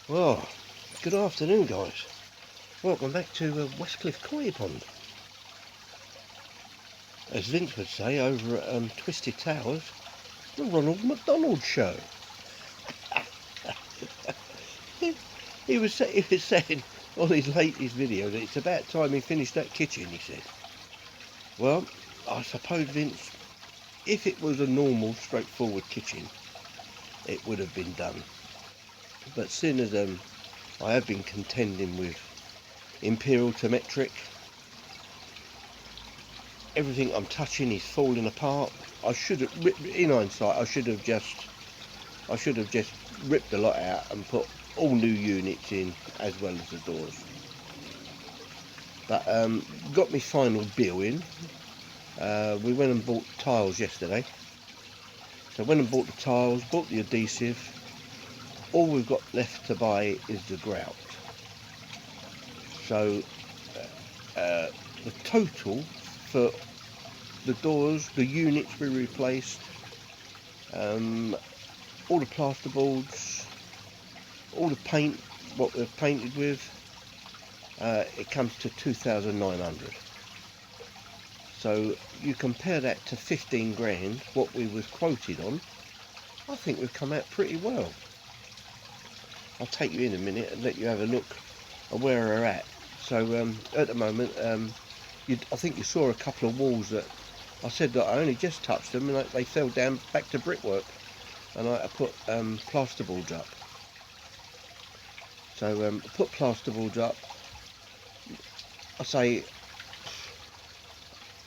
Well, good afternoon, guys. Welcome back to Westcliff Koi Pond. As Vince would say over at Twisted Towers, the Ronald McDonald Show. He was saying on his latest video that it's about time he finished that kitchen, he said. Well, I suppose, Vince, if it was a normal, straightforward kitchen, it would have been done. But seeing as I have been contending with Imperial to metric, everything I'm touching is falling apart. In hindsight, I should have just ripped the lot out and put all new units in as well as the doors. But got my final bill in. We went and bought tiles yesterday. So went and bought the tiles, bought the adhesive. All we've got left to buy is the grout. So the total for the doors, the units we replaced, all the plasterboards, all the paint, what we've painted with, it comes to 2,900. So you compare that to 15 grand, what we was quoted on, I think we've come out pretty well. I'll take you in a minute and let you have a look at where we're at. So at the moment, I think you saw a couple of walls that I said that I only just touched them and they fell down back to brickwork, and I put plasterboards up. So I put plasterboards up. I say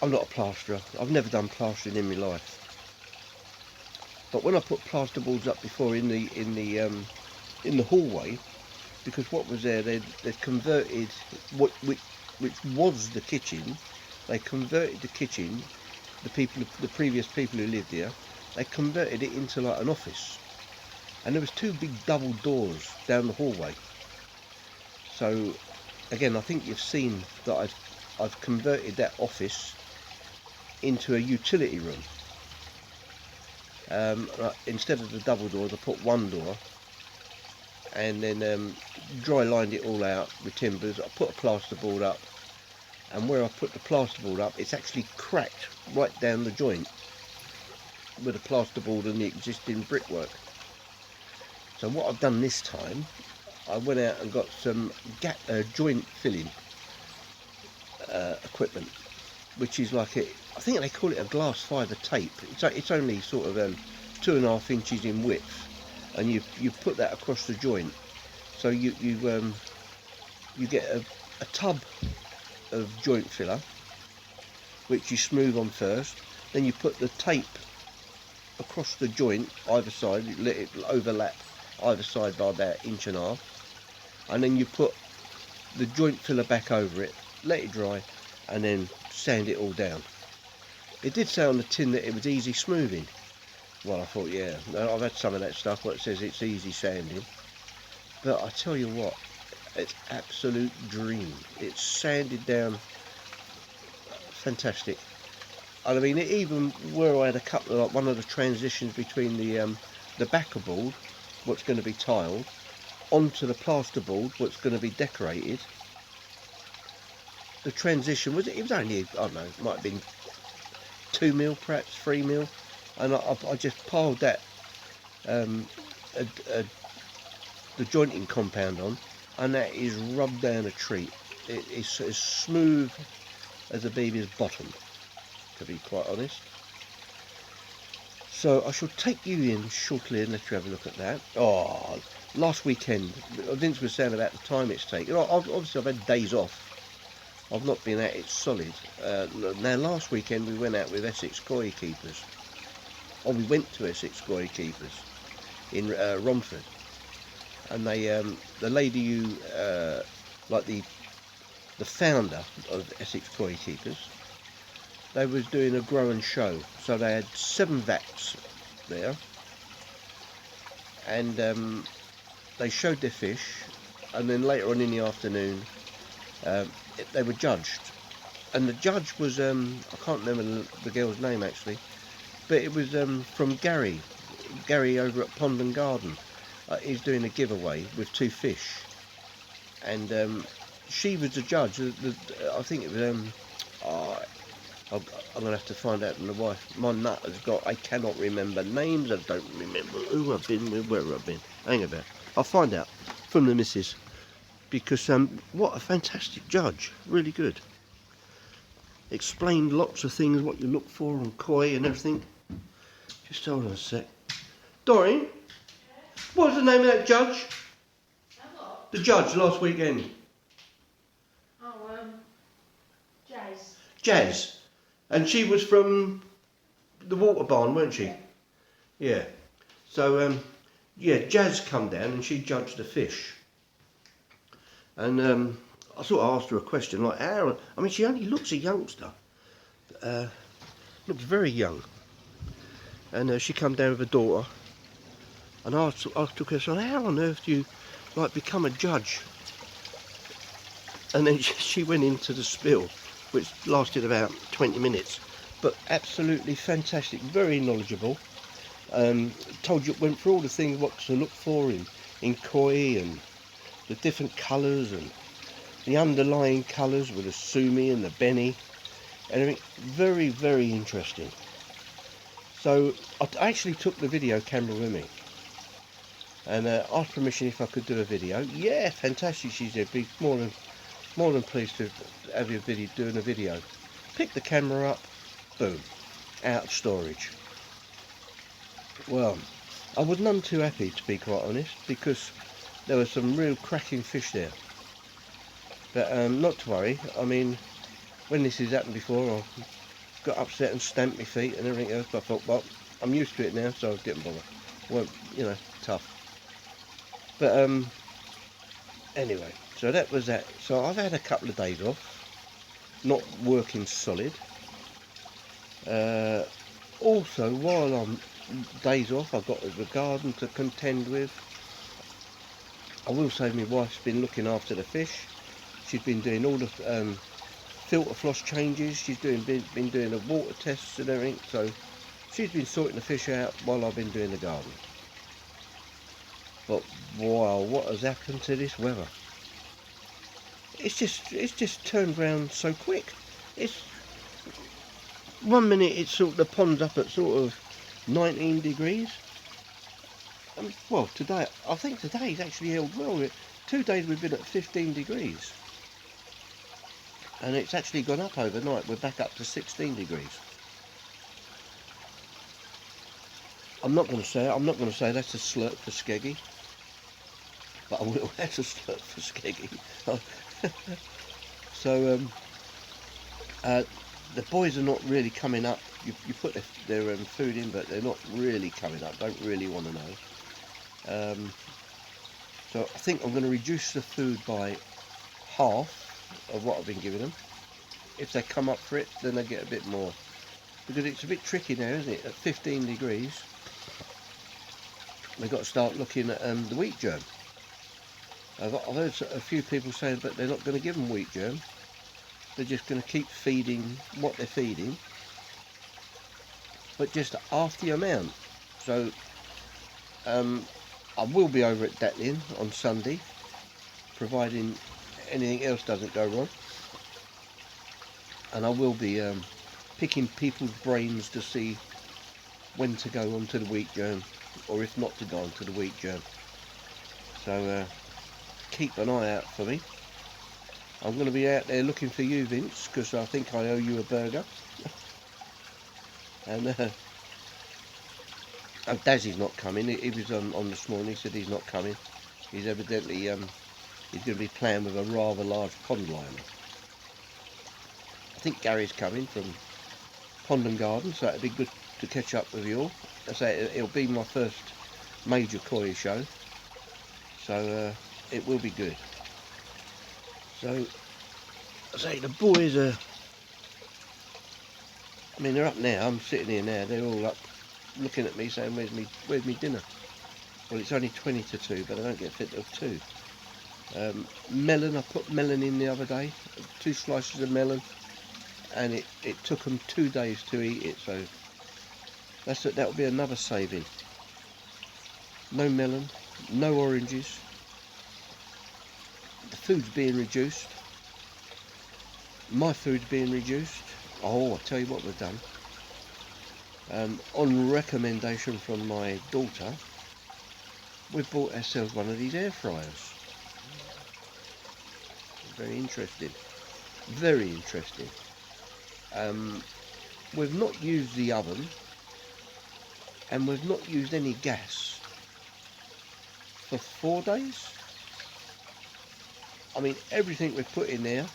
I'm not a plasterer. I've never done plastering in my life. But when I put plasterboards up before in the hallway, because what was there, they'd converted which was the kitchen. They converted the kitchen. The previous people who lived here, they converted it into like an office, and there was two big double doors down the hallway. So again, I think you've seen that I've converted that office into a utility room. Instead of the double doors, I put one door, and then dry lined it all out with timbers. I put a plasterboard up, and where I put the plasterboard up, it's actually cracked right down the joint with the plasterboard and the existing brickwork. So what I've done this time, I went out and got some joint filling equipment, which is like I think they call it a glass fibre tape. It's only sort of 2.5 inches in width, and you put that across the joint. So you get a tub of joint filler, which you smooth on first. Then you put the tape across the joint either side, you let it overlap either side by about 1.5 inches, and then you put the joint filler back over it, let it dry, and then sand it all down. It did say on the tin that it was easy smoothing. Well, I thought, yeah, I've had some of that stuff where it says it's easy sanding, but I tell you what, it's absolute dream. It's sanded down fantastic. And I mean, even where I had a couple of, like one of the transitions between the backer board, what's going to be tiled, onto the plasterboard, what's going to be decorated, the transition was, it was only, I don't know, it might have been 2 mil, perhaps 3 mil, and I just piled that the jointing compound on, and that is rubbed down a treat. It is as smooth as a baby's bottom, to be quite honest. So I shall take you in shortly and let you have a look at that. Oh, last weekend, Vince was saying about the time it's taken. Obviously I've had days off. I've not been at it solid. Now last weekend we went out with Essex Koi Keepers. Oh, we went to Essex Koi Keepers in Romford, and they, the lady who, like the founder of Essex Koi Keepers, they was doing a grow and show. So they had 7 vats there, and they showed their fish, and then later on in the afternoon they were judged, and the judge was I can't remember the girl's name actually, but it was from Gary over at Pond and Garden, he's doing a giveaway with 2 fish, and she was the judge. I think it was. Oh, I'm going to have to find out from the wife. My nut has got. I cannot remember names. I don't remember who I've been with, where I've been. Hang about. I'll find out from the missus, because what a fantastic judge. Really good. Explained lots of things, what you look for on koi and everything. Just hold on a sec. Doreen, what was the name of that judge? What? The judge last weekend. Oh, Jazz. Jazz. And she was from the water barn, weren't she? Yeah. So, yeah, Jazz come down and she judged the fish. And I sort of asked her a question like, how? I mean, she only looks a youngster. Looks very young. And she come down with her daughter. And I took her, so how on earth do you like become a judge? And then she went into the spill, which lasted about 20 minutes. But absolutely fantastic, very knowledgeable. Told you, went through all the things what to look for in koi, and the different colours and the underlying colours with the sumi and the beni and everything. Very, very interesting. So I actually took the video camera with me and asked permission if I could do a video. Yeah, fantastic, she said. Be more than pleased to have your video, doing a video. Pick the camera up, boom, out of storage. Well, I was none too happy, to be quite honest, because there were some real cracking fish there. But not to worry. I mean, when this has happened before, I got upset and stamped my feet and everything else. But I thought, well, I'm used to it now, so I didn't bother. Well, you know, tough. But anyway, so that was that. So I've had a couple of days off, not working solid. Also, while I'm days off, I've got the garden to contend with. I will say my wife's been looking after the fish. She's been doing all the filter floss changes. She's been doing the water tests and everything. So she's been sorting the fish out while I've been doing the garden. But wow, what has happened to this weather? It's just turned round so quick. It's 1 minute it's sort of, the pond's up at sort of 19 degrees. Well, today, I think today's actually held well. 2 days we've been at 15 degrees. And it's actually gone up overnight. We're back up to 16 degrees. I'm not going to say that's a slurp for Skeggy. But I will, that's a slurp for Skeggy. So, the boys are not really coming up. You put their food in, but they're not really coming up. Don't really want to know. So I think I'm going to reduce the food by half of what I've been giving them. If they come up for it, then they get a bit more. Because it's a bit tricky now, isn't it? At 15 degrees, they've got to start looking at the wheat germ. I've heard a few people saying that they're not going to give them wheat germ. They're just going to keep feeding what they're feeding, but just half the amount. So I will be over at Datlin on Sunday, providing anything else doesn't go wrong. And I will be picking people's brains to see when to go on to the wheat germ, or if not to go on to the wheat germ. So keep an eye out for me. I'm going to be out there looking for you, Vince, because I think I owe you a burger. And Dazzy's not coming. He was on this morning. He said he's not coming. He's evidently he's going to be playing with a rather large pond liner. I think Gary's coming from Pond and Garden, so it'd be good to catch up with you all. I say it'll be my first major koi show, so it will be good. So I say the boys are, I mean, they're up now. I'm sitting here now. They're all up looking at me saying, where's me dinner? Well, it's only 20 to 2, but I don't get fit till 2. Melon, I put melon in the other day, 2 slices of melon, and it took them 2 days to eat it, so that'll be another saving. No melon, no oranges. The food's being reduced. My food's being reduced. Oh, I'll tell you what we've done. On recommendation from my daughter, we've bought ourselves one of these air fryers. Very interesting. Very interesting. We've not used the oven, and we've not used any gas for 4 days. I mean, everything we've put in there,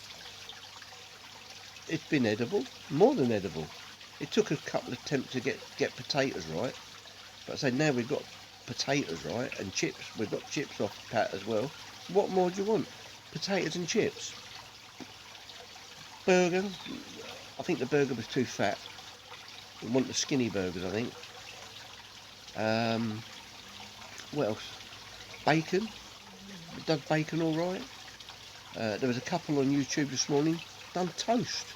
it's been edible, more than edible. It took a couple of attempts to get potatoes right, but I say now we've got potatoes right and chips. We've got chips off the pat as well. What more do you want? Potatoes and chips. Burger. I think the burger was too fat. We want the skinny burgers, I think. What else? Bacon. Does bacon all right? There was a couple on YouTube this morning done toast.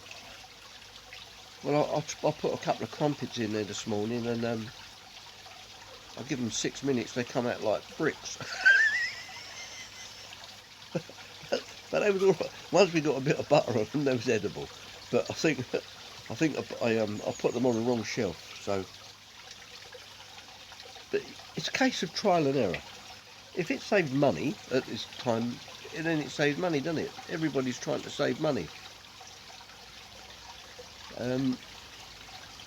Well, I put a couple of crumpets in there this morning, and I give them 6 minutes. They come out like bricks. But they was all right. Once we got a bit of butter on them, they was edible. But I think I put them on the wrong shelf. So, but it's a case of trial and error. If it saved money at this time, then it saves money, doesn't it? Everybody's trying to save money.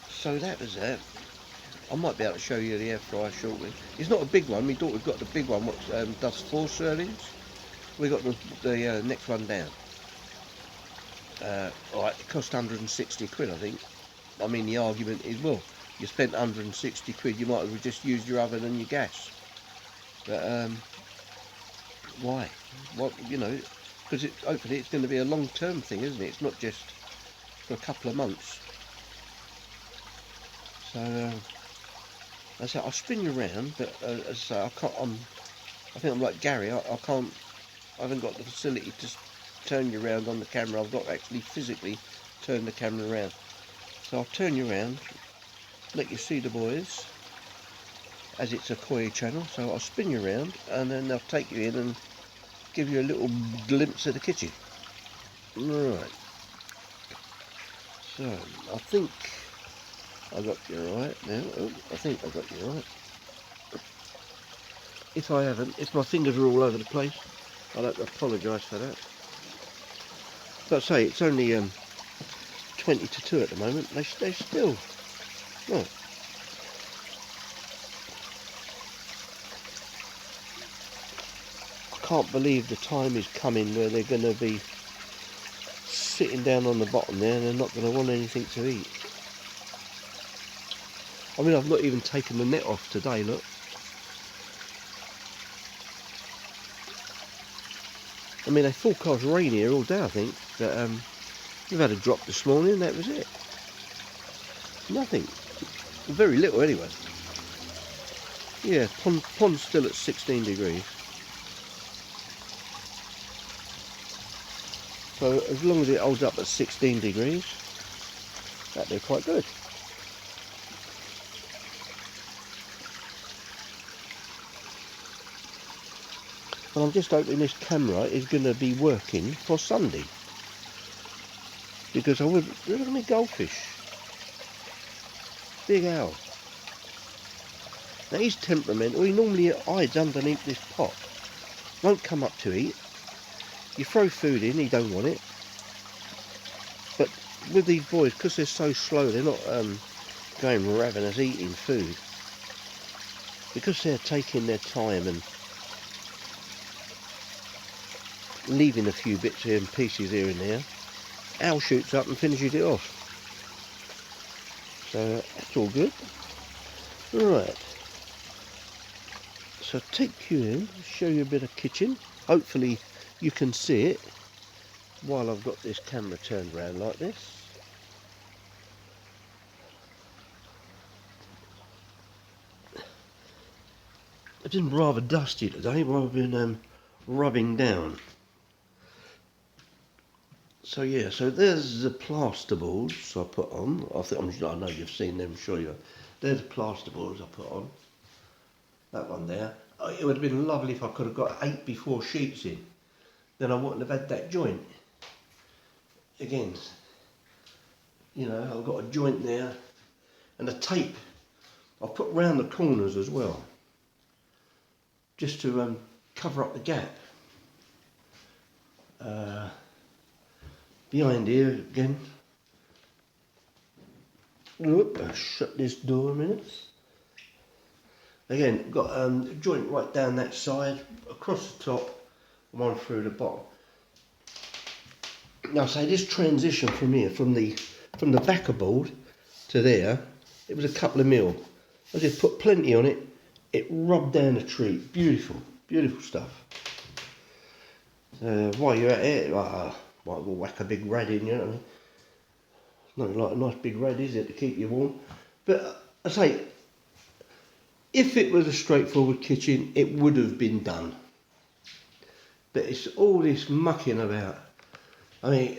So that was that. I might be able to show you the air fryer shortly. It's not a big one. My daughter's got the big one, which does 4 servings. We got the next one down. Alright, it cost 160 quid, I think. I mean, the argument is, well, you spent 160 quid, you might as well just use your oven and your gas. But why? What, you know, because hopefully it's going to be a long-term thing, isn't it? It's not just for a couple of months. So I say I'll spin you around, but as I say, I can't. I think I'm like Gary. I can't. I haven't got the facility to turn you around on the camera. I've got to actually physically turn the camera around. So I'll turn you around, let you see the boys, as it's a Koi channel. So I'll spin you around, and then I'll take you in and give you a little glimpse of the kitchen. Right. So I think I got you right now. Oh, I think I got you right. If I haven't, if my fingers are all over the place, I'd like to apologise for that. But say it's only 20 to 2 at the moment. They still. Well, I can't believe the time is coming where they're going to be sitting down on the bottom there and they're not going to want anything to eat. I mean, I've not even taken the net off today, look. I mean, they forecast rain here all day, I think, but we've had a drop this morning, that was it. Nothing. Very little, anyway. Yeah, pond's still at 16 degrees. So, as long as it holds up at 16 degrees, that'd be quite good. And I'm just hoping this camera is going to be working for Sunday. Because look at me goldfish. Big owl. Now he's temperamental. He normally hides underneath this pot. Won't come up to eat. You throw food in, he don't want it. But with these boys, because they're so slow, they're not going ravenous eating food. Because they're taking their time and leaving a few bits here and pieces here and there, owl shoots up and finishes it off. So that's all good. Right. So I'll take you in, show you a bit of kitchen. Hopefully you can see it while I've got this camera turned around like this. It's been rather dusty today while I've been rubbing down. So yeah, so there's the plasterboards I put on. I know you've seen them, sure you have. There's the plasterboards I put on. That one there. it would have been lovely if I could have got 8 before sheets in. Then I wouldn't have had that joint. Again, you know, I've got a joint there and a tape I've put round the corners as well, just to cover up the gap. Behind here again. Oop, I'll shut this door a minute. Again, got a joint right down that side, across the top, and one through the bottom. Now, say this transition from here, from the backer board to there, it was a couple of mil. I just put plenty on it. It rubbed down the tree. Beautiful, beautiful stuff. While you're at it, we'll whack a big rad in, you know what I mean? Nothing like a nice big rad, is it, to keep you warm? But I say, if it was a straightforward kitchen, it would have been done. But it's all this mucking about. I mean,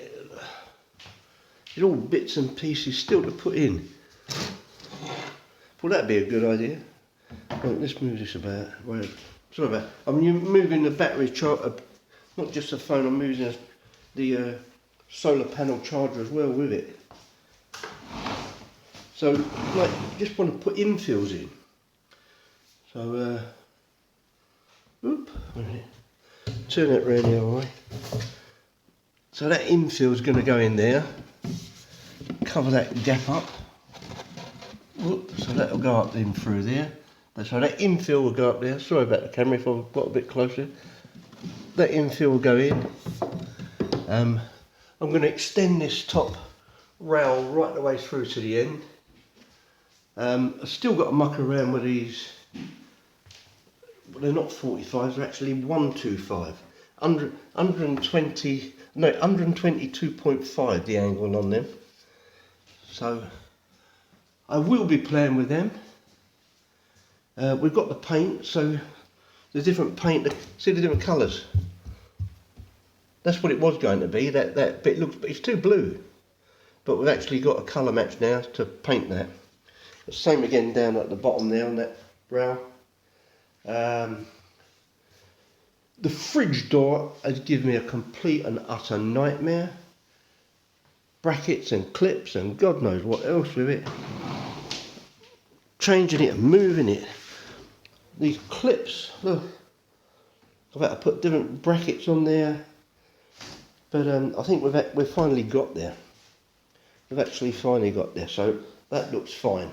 it's all bits and pieces still to put in. Well, that'd be a good idea. Right, let's move this about. Right. Sorry about. I'm moving the battery charger, not just the phone. I'm moving the solar panel charger as well with it. So, like, just want to put infills in. So, turn that round the other way. So that infill is going to go in there, cover that gap up. So that'll go up in through there. So that infill will go up there. Sorry about the camera if I've got a bit closer. That infill will go in. I'm going to extend this top rail right the way through to the end. I've still got to muck around with these. Well, they're not 45s, they're actually 125. 122.5 the angle on them. So I will be playing with them. We've got the paint, so the different paint, see the different colours. That's what it was going to be. That bit looks, it's too blue. But we've actually got a colour match now to paint that. The same again down at the bottom there on that brow. The fridge door has given me a complete and utter nightmare. Brackets and clips and God knows what else with it. Changing it and moving it. These clips, look, I've had to put different brackets on there. But I think we've finally got there. We've actually finally got there, so that looks fine.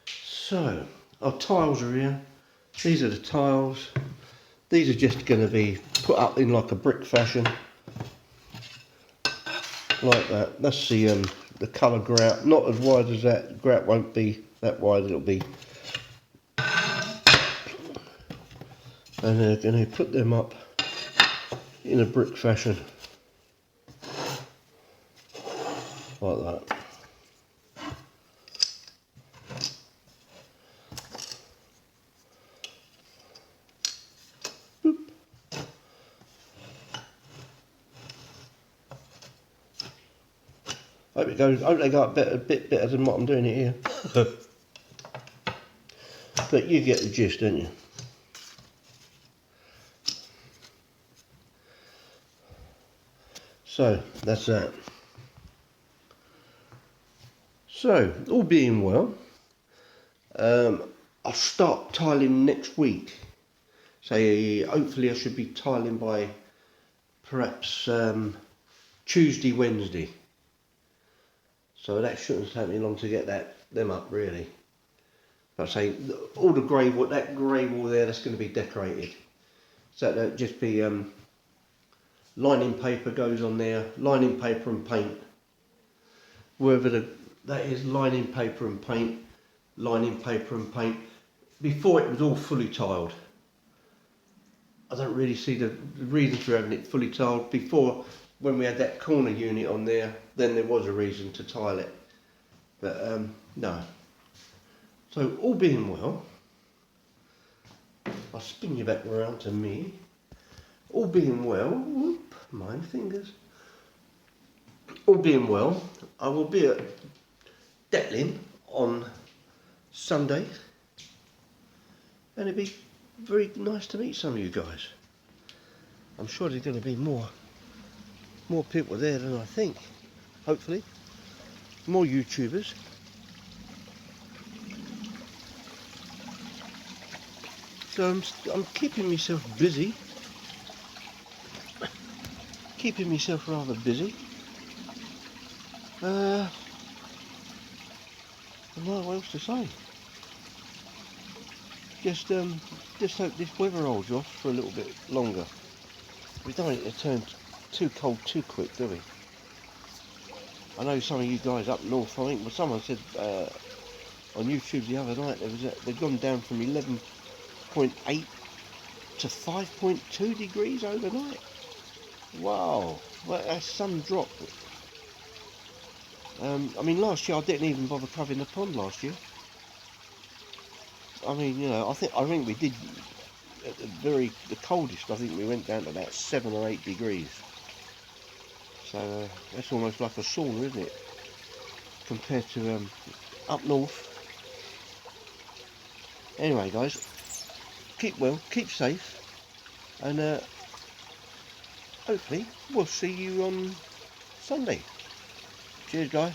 So, our tiles are here. These are the tiles. These are just going to be put up in like a brick fashion. Like that. That's the colour grout. Not as wide as that. Grout won't be that wide, it'll be. And they're going to put them up in a brick fashion. Like that. Hope they go up a bit better than what I'm doing it here. But you get the gist, don't you? So that's that. So all being well, I'll start tiling next week. So hopefully I should be tiling by perhaps Tuesday, Wednesday. So that shouldn't take me long to get them up really. But I say all the grey wood, that grey wall there, that's going to be decorated. So that'll just be lining paper goes on there, lining paper and paint. Wherever that is, lining paper and paint, lining paper and paint. Before it was all fully tiled. I don't really see the reason for having it fully tiled. Before, when we had that corner unit on there, then there was a reason to tile it. But no. So all being well, I'll spin you back around to me. All being well, whoop, mind fingers. All being well, I will be at Detlin on Sunday, and it'd be very nice to meet some of you guys. I'm sure there's going to be more people there than I think. Hopefully, more YouTubers. So I'm keeping myself busy. Keeping myself rather busy. I don't know what else to say. Just hope this weather holds off for a little bit longer. We don't want it to turn too cold too quick, do we? I know some of you guys up north, I think, but someone said on YouTube the other night they've gone down from 11.8 to 5.2 degrees overnight. Wow, well, that's some drop. I mean, last year I didn't even bother covering the pond last year. I mean, you know, I think we did at the coldest. I think we went down to about 7 or 8 degrees. So that's almost like a sauna, isn't it? Compared to up north. Anyway, guys, keep well, keep safe, and hopefully we'll see you on Sunday. Cheers, guys.